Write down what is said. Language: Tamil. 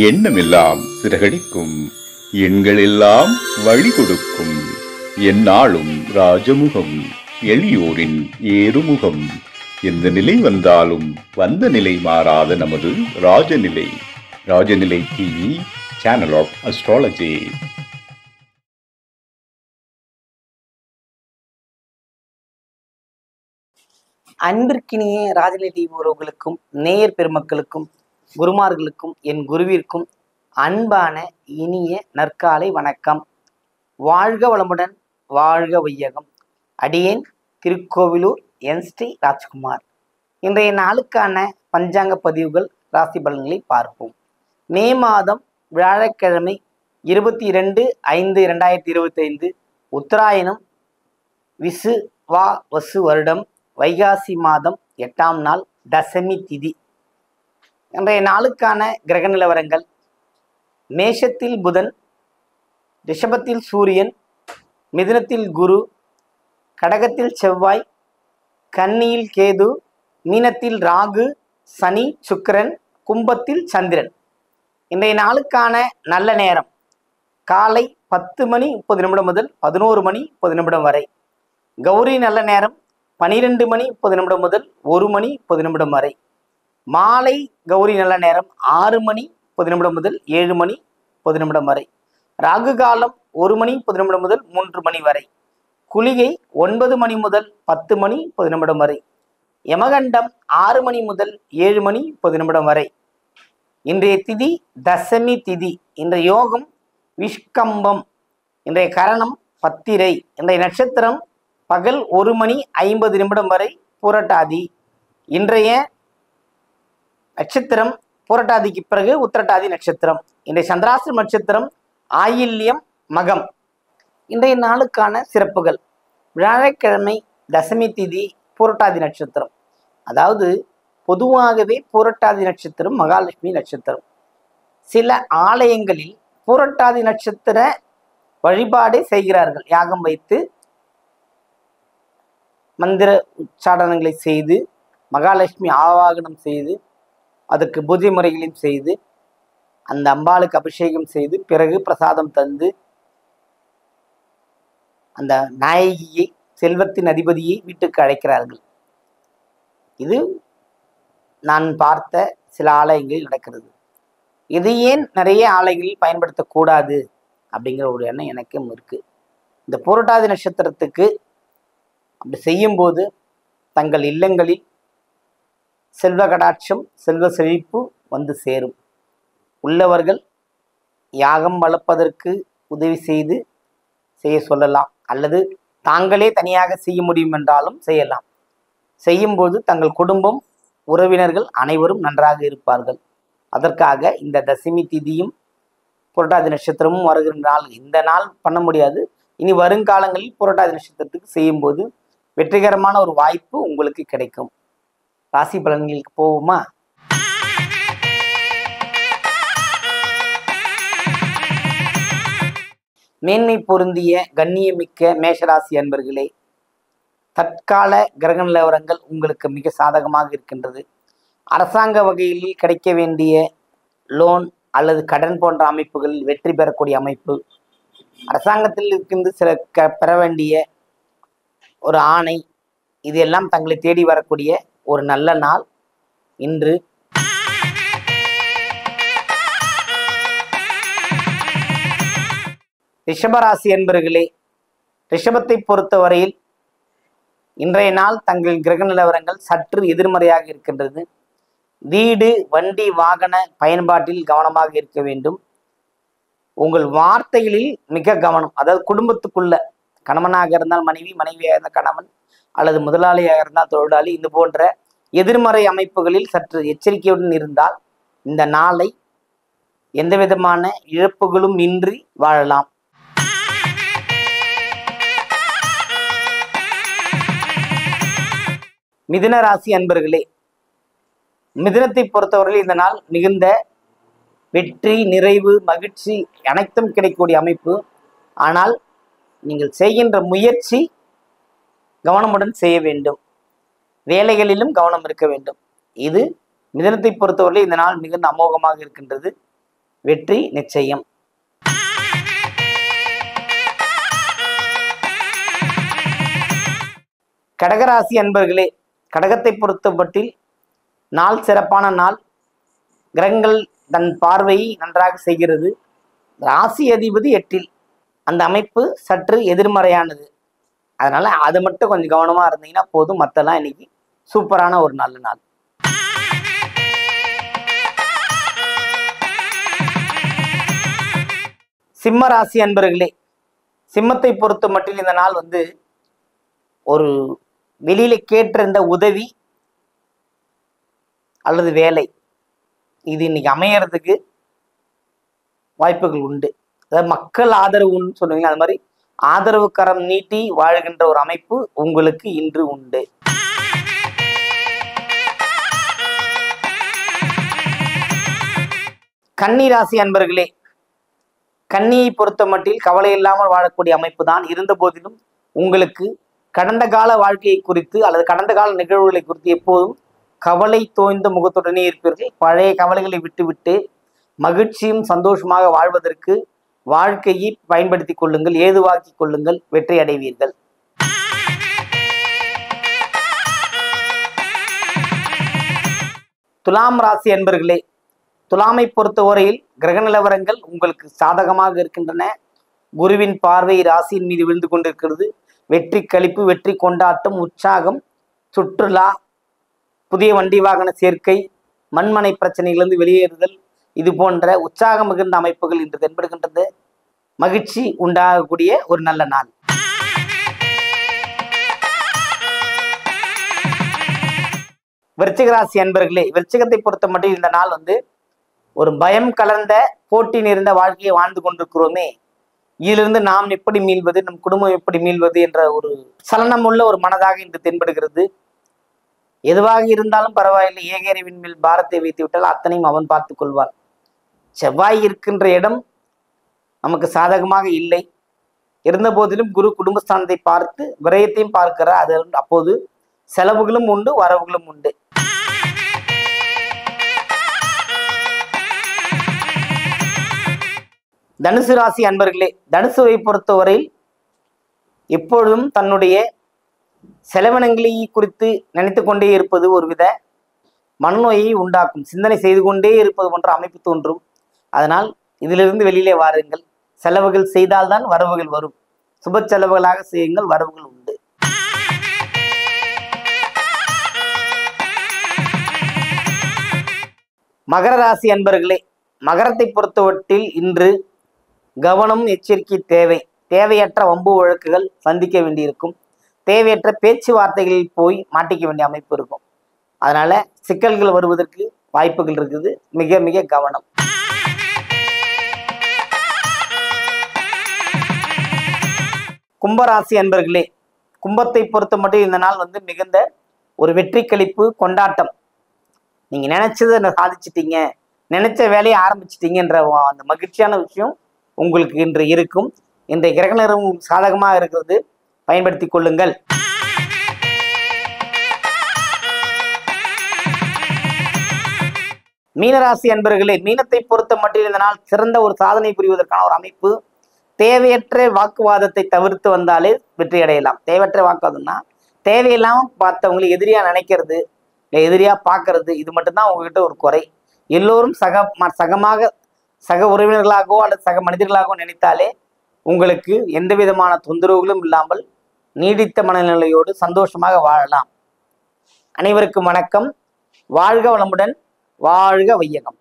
எண்ணமெல்லாம் சிறகடிக்கும், எண்களெல்லாம் வழி கொடுக்கும். எந்நாளும் ராஜமுகம், எளியோரின் ஏறுமுகம். எந்த நிலை வந்தாலும் வந்த நிலை மாறாத நமது Rajanilai. Rajanilai TV, channel of astrology. அன்பிற்கினிய ராஜநிலை டிவி உறவுகளுக்கும் நேயர் பெருமக்களுக்கும் குருமார்களுக்கும் என் குருவிற்கும் அன்பான இனிய நற்காலை வணக்கம். வாழ்க வளமுடன், வாழ்க வையகம். அடியேன் திருக்கோவிலூர் என் ஸ்ரீ ராஜ்குமார். இன்றைய நாளுக்கான பஞ்சாங்க பதிவுகள், ராசி பலன்களை பார்ப்போம். மே மாதம் வியாழக்கிழமை 22/5/2025 உத்தராயணம் விசு வா வசு வருடம் வைகாசி மாதம் 8ஆம் நாள் தசமி திதி. இன்றைய நாளுக்கான கிரக நிலவரங்கள்: மேஷத்தில் புதன், ரிஷபத்தில் சூரியன், மிதுனத்தில் குரு, கடகத்தில் செவ்வாய், கன்னியில் கேது, மீனத்தில் ராகு, சனி, சுக்கிரன், கும்பத்தில் சந்திரன். இன்றைய நாளுக்கான நல்ல நேரம் காலை 10:30 முதல் 11:30 வரை. கௌரி நல்ல நேரம் 12:30 முதல் 1:30 வரை. மாலை கௌரி நல்ல நேரம் 6:10 முதல் 7:10 வரை. ராகு காலம் 1:10 முதல் 3 வரை. குளிகை 9 முதல் 10:10 வரை. யமகண்டம் 6 முதல் 7:10 வரை. இன்றைய திதி தசமி திதி. இன்றைய யோகம் விஷ்கம்பம். இன்றைய கரணம் பத்திரை. இன்றைய நட்சத்திரம் பகல் 1:50 வரை புரட்டாதி. இன்றைய நட்சத்திரம் புரட்டாதிக்கு பிறகு உத்திரட்டாதி நட்சத்திரம். இன்றைய சந்திராஷ்டம நட்சத்திரம் ஆயில்யம் மகம். இன்றைய நாளுக்கான சிறப்புகள்: வியாழக்கிழமை தசமி திதி, புரட்டாதி நட்சத்திரம். அதாவது பொதுவாகவே புரட்டாதி நட்சத்திரம் மகாலட்சுமி நட்சத்திரம். சில ஆலயங்களில் புரட்டாதி நட்சத்திர வழிபாடே செய்கிறார்கள். யாகம் வைத்து மந்திர உச்சாடனங்களை செய்து, மகாலட்சுமி ஆவாகனம் செய்து, அதுக்கு பூஜை முறைகளையும் செய்து, அந்த அம்பாளுக்கு அபிஷேகம் செய்து, பிறகு பிரசாதம் தந்து, அந்த நாயகியை, செல்வத்தின் அதிபதியை வீட்டுக்கு அழைக்கிறார்கள். இது நான் பார்த்த சில ஆலயங்களில் நடக்கிறது. இது ஏன் நிறைய ஆலயங்களில் பயன்படுத்தக்கூடாது அப்படிங்கிற ஒரு எண்ணம் எனக்கும் இருக்கு. இந்த புரட்டாதி நட்சத்திரத்துக்கு அப்படி செய்யும்போது தங்கள் இல்லங்களில் செல்வ கடாட்சம், செல்வ செழிப்பு வந்து சேரும். உள்ளவர்கள் யாகம் வளர்ப்பதற்கு உதவி செய்ய சொல்லலாம், அல்லது தாங்களே தனியாக செய்ய முடியும் என்றாலும் செய்யலாம். செய்யும்போது தங்கள் குடும்பம், உறவினர்கள் அனைவரும் நன்றாக இருப்பார்கள். அதற்காக இந்த தசமி திதியும் புரட்டாதி நட்சத்திரமும் வருகிற நாள், இந்த நாள் பண்ண முடியாது. இனி வருங்காலங்களில் புரட்டாதி நட்சத்திரத்துக்கு செய்யும்போது வெற்றிகரமான ஒரு வாய்ப்பு உங்களுக்கு கிடைக்கும். ராசி பலன்களுக்கு போவோமா? மேன்மை பொருந்திய கண்ணியமிக்க மேஷராசி அன்பர்களே, தற்கால கிரக நிலவரங்கள் உங்களுக்கு மிக சாதகமாக இருக்கின்றது. அரசாங்க வகையில் கிடைக்க வேண்டிய லோன் அல்லது கடன் போன்ற அமைப்புகளில் வெற்றி பெறக்கூடிய அமைப்பு, அரசாங்கத்தில் இருந்து சில பெற வேண்டிய ஒரு ஆணை, இது எல்லாம் தங்களை தேடி வரக்கூடிய ஒரு நல்ல நாள் இன்று. ரிஷபராசி என்பர்களே, ரிஷபத்தை பொறுத்தவரையில் இன்றைய நாள் தங்கள் கிரக நிலவரங்கள் சற்று எதிர்மறையாக இருக்கின்றது. வீடு, வண்டி, வாகன பயன்பாட்டில் கவனமாக இருக்க வேண்டும். உங்கள் வார்த்தைகளில் மிக கவனம். அதாவது குடும்பத்துக்குள்ள கணவனாக இருந்தால் மனைவி, மனைவியாக இருந்தால் கணவன், அல்லது முதலாளியாக இருந்தால் தொழிலாளி, இது போன்ற எதிர்மறை அமைப்புகளில் சற்று எச்சரிக்கையுடன் இருந்தால் இந்த நாளை எந்த விதமான இழப்புகளும் இன்றி வாழலாம். மிதுன ராசி அன்பர்களே, மிதுனத்தை பொறுத்தவரையில் இந்த நாள் மிகுந்த வெற்றி, நிறைவு, மகிழ்ச்சி அனைத்தும் கிடைக்கக்கூடிய அமைப்பு. ஆனால் நீங்கள் செய்கின்ற முயற்சி கவனமுடன் செய்ய வேண்டும். வேலைகளிலும் கவனம் இருக்க வேண்டும். இது மிதுனத்தை பொறுத்தவரை இந்த நாள் மிகுந்த அமோகமாக இருக்கின்றது. வெற்றி நிச்சயம். கடகராசி அன்பர்களே, கடகத்தை பொறுத்தமட்டில் நாள் சிறப்பான நாள். கிரகங்கள் தன் பார்வையை நன்றாக செய்கிறது. ராசி அதிபதி 8ல், அந்த அமைப்பு சற்று எதிர்மறையானது. அதனால அது மட்டும் கொஞ்சம் கவனமா இருந்தீங்கன்னா போதும். மற்றெல்லாம் இன்னைக்கு சூப்பரான ஒரு நல்ல நாள். சிம்ம ராசி அன்பர்களே, சிம்மத்தை பொறுத்த மட்டில் இந்த நாள் ஒரு வெளியில கேட்டிருந்த உதவி அல்லது வேலை இது இன்னைக்கு அமையறதுக்கு வாய்ப்புகள் உண்டு. அதாவது மக்கள் ஆதரவுன்னு சொல்லுவீங்க, அது மாதிரி ஆதரவு கரம் நீட்டி வாழ்கின்ற ஒரு அமைப்பு உங்களுக்கு இன்று உண்டு. கன்னி ராசி அன்பர்களே, கன்னியை பொறுத்த மட்டில் கவலை இல்லாமல் வாழக்கூடிய அமைப்பு தான். இருந்த போதிலும் உங்களுக்கு கடந்த கால வாழ்க்கையை குறித்து அல்லது கடந்த கால நிகழ்வுகளை குறித்து எப்போதும் கவலை தோய்ந்த முகத்துடனே இருப்பீர்கள். பழைய கவலைகளை விட்டுவிட்டு மகிழ்ச்சியும் சந்தோஷமாக வாழ்வதற்கு வாழ்க்கையை பயன்படுத்தி கொள்ளுங்கள், ஏதுவாக்கி கொள்ளுங்கள், வெற்றி அடைவீர்கள். துலாம் ராசி அன்பர்களே, துலாமை பொறுத்தவரையில் கிரக நிலவரங்கள் உங்களுக்கு சாதகமாக இருக்கின்றன. குருவின் பார்வை ராசியின் மீது விழுந்து கொண்டிருக்கிறது. வெற்றி களிப்பு, வெற்றி கொண்டாட்டம், உற்சாகம், சுற்றுலா, புதிய வண்டி வாகன சேர்க்கை, மண்மனை பிரச்சனைகளிலிருந்து வெளியேறுதல், இது போன்ற உற்சாகம் மிகுந்த அமைப்புகள் இன்று தென்படுகின்றது. மகிழ்ச்சி உண்டாகக்கூடிய ஒரு நல்ல நாள். விருச்சிக ராசி அன்பர்களே, விருச்சிகத்தை பொறுத்த மட்டும் இந்த நாள் ஒரு பயம் கலந்த போட்டி நிறைந்த வாழ்க்கையை வாழ்ந்து கொண்டிருக்கிறோமே, இதிலிருந்து நாம் எப்படி மீள்வது, நம் குடும்பம் எப்படி மீள்வது என்ற ஒரு சலனமுள்ள ஒரு மனதாக இன்று தென்படுகிறது. எதுவாக இருந்தாலும் பரவாயில்லை, ஏகேரிவின் மேல் பாரத்தை வைத்து விட்டால் அத்தனையும் அவன் பார்த்து கொள்வான். செவ்வாய் இருக்கின்ற இடம் நமக்கு சாதகமாக இல்லை. இருந்த போதிலும் குரு குடும்பஸ்தானத்தை பார்த்து விரயத்தையும் பார்க்கிறார். அது அப்போது செலவுகளும் உண்டு, வரவுகளும் உண்டு. தனுசு ராசி அன்பர்களே, தனுசுவை பொறுத்தவரையில் எப்பொழுதும் தன்னுடைய செலவினங்களை குறித்து நினைத்து கொண்டே இருப்பது ஒருவித மனநோயை உண்டாக்கும். சிந்தனை செய்து கொண்டே இருப்பது போன்ற அமைப்பு தோன்றும். அதனால் இதிலிருந்து வெளியிலே வாருங்கள். செலவுகள் செய்தால்தான் வரவுகள் வரும். சுப செலவுகளாக செய்யுங்கள், வரவுகள் உண்டு. மகர ராசி அன்பர்களே, மகரத்தை பொறுத்தவற்றில் இன்று கவனம், எச்சரிக்கை தேவை. தேவையற்ற வம்பு வழக்குகள் சந்திக்க வேண்டியிருக்கும். தேவையற்ற பேச்சுவார்த்தைகளில் போய் மாட்டிக்க வேண்டிய அமைப்பு இருக்கும். அதனால சிக்கல்கள் வருவதற்கு வாய்ப்புகள் இருக்குது. மிக மிக கவனம். கும்பராசி அன்பர்களே, கும்பத்தை பொறுத்த மட்டும் இந்த நாள் மிகுந்த ஒரு வெற்றி களிப்பு, கொண்டாட்டம். நீங்க நினைச்சதை சாதிச்சிட்டீங்க, நினைச்ச வேலையை ஆரம்பிச்சிட்டீங்கன்ற அந்த மகிழ்ச்சியான விஷயம் உங்களுக்கு இன்று இருக்கும். இந்த கிரக நேரம் சாதகமாக இருக்கிறது, பயன்படுத்தி கொள்ளுங்கள். மீனராசி அன்பர்களே, மீனத்தை பொறுத்த மட்டும் இந்த நாள் சிறந்த ஒரு சாதனை புரிவதற்கான ஒரு அமைப்பு. தேவையற்ற வாக்குவாதத்தை தவிர்த்து வந்தாலே வெற்றி அடையலாம். தேவையற்ற வாக்குவாதம்னா தேவையில்லாமல் பார்த்தவங்களை எதிரியா நினைக்கிறது, எதிரியா பார்க்கறது, இது மட்டும்தான் உங்ககிட்ட ஒரு குறை. எல்லோரும் சக உறவினர்களாகவோ அல்லது சக மனிதர்களாகவோ நினைத்தாலே உங்களுக்கு எந்த விதமான தொந்தரவுகளும் இல்லாமல் நீடித்த மனநிலையோடு சந்தோஷமாக வாழலாம். அனைவருக்கும் வணக்கம். வாழ்க வளமுடன், வாழ்க வையகம்.